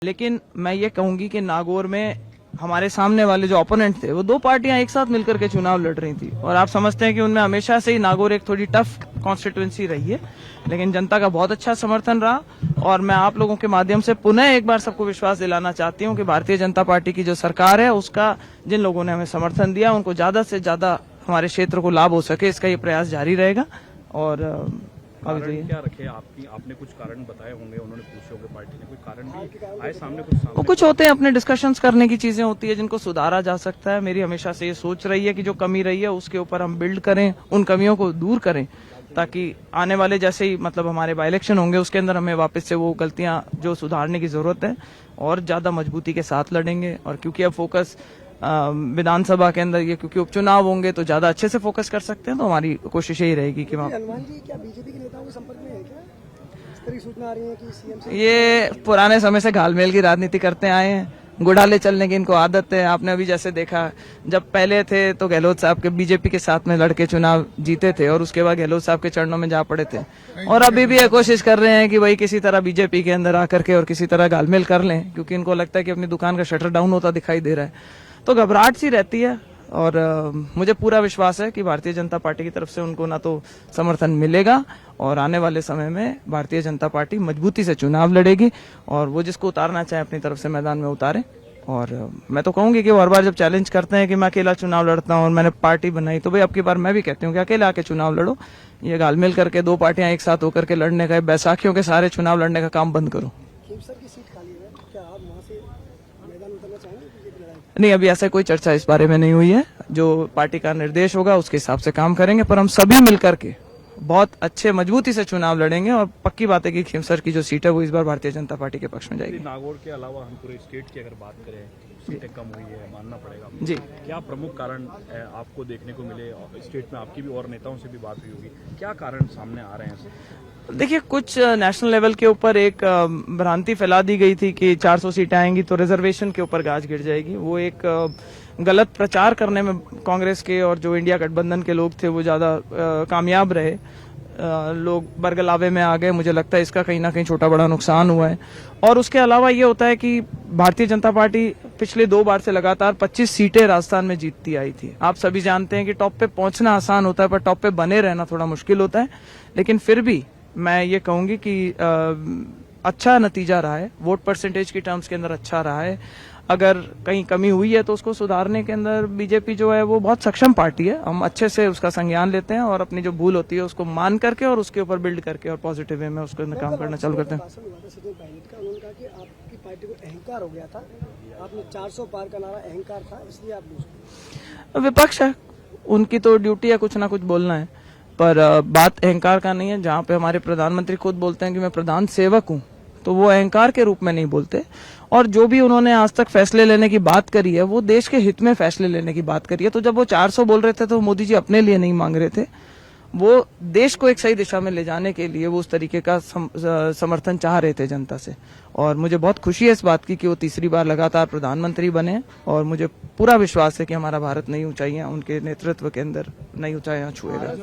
लेकिन मैं ये कहूंगी कि नागौर में हमारे सामने वाले जो ओपोनेंट थे वो दो पार्टियां एक साथ मिलकर के चुनाव लड़ रही थी और आप समझते हैं कि उनमें हमेशा से ही नागौर एक थोड़ी टफ कॉन्स्टिट्यूंसी रही है, लेकिन जनता का बहुत अच्छा समर्थन रहा। और मैं आप लोगों के माध्यम से पुनः एक बार सबको विश्वास दिलाना चाहती हूँ कि भारतीय जनता पार्टी की जो सरकार है उसका जिन लोगों ने हमें समर्थन दिया उनको ज्यादा से ज्यादा हमारे क्षेत्र को लाभ हो सके, इसका ये प्रयास जारी रहेगा। और कारण क्या रखे आपने कुछ कारण बताए होंगे, उन्होंने पूछे होंगे, पार्टी ने कोई कारण भी आए सामने? कुछ होते हैं अपने डिस्कशंस करने की चीजें होती है जिनको सुधारा जा सकता है। मेरी हमेशा से ये सोच रही है कि जो कमी रही है उसके ऊपर हम बिल्ड करें, उन कमियों को दूर करें, ताकि आने वाले जैसे ही हमारे बाई इलेक्शन होंगे उसके अंदर हमें वापस से वो गलतियां जो सुधारने की जरूरत है और ज्यादा मजबूती के साथ लड़ेंगे। और क्योंकि अब फोकस विधानसभा के अंदर ये क्योंकि उपचुनाव होंगे तो ज्यादा अच्छे से फोकस कर सकते हैं, तो हमारी कोशिश यही रहेगी कि हनुमान जी क्या बीजेपी के नेताओं के संपर्क में है क्या? इस तरह की सूचना आ रही है कि सीएम से ये पुराने समय से घालमेल की राजनीति करते आए हैं, गुड़ाले चलने की इनको आदत है। आपने अभी जैसे देखा, जब पहले थे तो गहलोत साहब के बीजेपी के साथ में लड़के चुनाव जीते थे और उसके बाद गहलोत साहब के चरणों में जा पड़े थे, और अभी भी ये कोशिश कर रहे हैं कि वही किसी तरह बीजेपी के अंदर आकर के और किसी तरह घालमेल कर लें, क्योंकि इनको लगता है कि अपनी दुकान का शटर डाउन होता दिखाई दे रहा है। तो घबराहट सी रहती है और मुझे पूरा विश्वास है कि भारतीय जनता पार्टी की तरफ से उनको ना तो समर्थन मिलेगा और आने वाले समय में भारतीय जनता पार्टी मजबूती से चुनाव लड़ेगी और वो जिसको उतारना चाहे अपनी तरफ से मैदान में उतारे। और मैं तो कहूंगी कि वो हर बार जब चैलेंज करते हैं कि मैं अकेला चुनाव लड़ता हूं और मैंने पार्टी बनाई, तो भाई अब की बार मैं भी कहती हूँ कि अकेले आके चुनाव लड़ो। ये घालमेल करके दो पार्टियां एक साथ होकर के लड़ने का, बैसाखियों के सारे चुनाव लड़ने का काम बंद करो। खेमसर की सीट खाली है, क्या आप वहां से मैदान उतरना चाहेंगे बीजेपी लड़ाई? नहीं, अभी ऐसा कोई चर्चा इस बारे में नहीं हुई है। जो पार्टी का निर्देश होगा उसके हिसाब से काम करेंगे, पर हम सभी मिलकर के बहुत अच्छे मजबूती से चुनाव लड़ेंगे और पक्की बात है कि खेमसर की जो सीट है वो इस बार भारतीय जनता पार्टी के पक्ष में जाएगी। नागौर के अलावा हम पूरे स्टेट की अगर बात करें, सीटें कम हुई है, मानना पड़ेगा जी। क्या प्रमुख कारण आपको देखने को मिले? स्टेट में आपकी भी और नेताओं से भी बात हुई होगी, क्या कारण सामने आ रहे हैं? देखिए, कुछ नेशनल लेवल के ऊपर एक भ्रांति फैला दी गई थी कि 400 सीटें आएंगी तो रिजर्वेशन के ऊपर गाज गिर जाएगी। वो एक गलत प्रचार करने में कांग्रेस के और जो इंडिया गठबंधन के लोग थे वो ज्यादा कामयाब रहे। लोग बरगलावे में आ गए। मुझे लगता है इसका कहीं ना कहीं छोटा बड़ा नुकसान हुआ है। और उसके अलावा ये होता है कि भारतीय जनता पार्टी पिछले 2 बार से लगातार 25 सीटें राजस्थान में जीतती आई थी। आप सभी जानते हैं कि टॉप पे पहुंचना आसान होता है पर टॉप पे बने रहना थोड़ा मुश्किल होता है, लेकिन फिर भी मैं ये कहूंगी कि अच्छा नतीजा रहा है, वोट परसेंटेज की टर्म्स के अंदर अच्छा रहा है। अगर कहीं कमी हुई है तो उसको सुधारने के अंदर बीजेपी जो है वो बहुत सक्षम पार्टी है। हम अच्छे से उसका संज्ञान लेते हैं और अपनी जो भूल होती है उसको मान करके और उसके ऊपर बिल्ड करके और पॉजिटिव वे में उसको काम करना चालू करते हैं। उन्होंने कहा कि आपकी पार्टी को अहंकार हो गया था, आपने 400 पार का नारा अहंकार था, इसलिए आप लूज। विपक्ष है, उनकी तो ड्यूटी है कुछ ना कुछ बोलना है, पर बात अहंकार का नहीं है। जहां पे हमारे प्रधानमंत्री खुद बोलते हैं कि मैं प्रधान सेवक हूं, तो वो अहंकार के रूप में नहीं बोलते। और जो भी उन्होंने आज तक फैसले लेने की बात करी है वो देश के हित में फैसले लेने की बात करी है। तो जब वो 400 बोल रहे थे तो मोदी जी अपने लिए नहीं मांग रहे थे, वो देश को एक सही दिशा में ले जाने के लिए वो उस तरीके का समर्थन चाह रहे थे जनता से। और मुझे बहुत खुशी है इस बात की कि वो तीसरी बार लगातार प्रधानमंत्री बने और मुझे पूरा विश्वास है कि हमारा भारत नई ऊंचाइयां, उनके नेतृत्व के अंदर नई ऊंचाइयां छुएगा।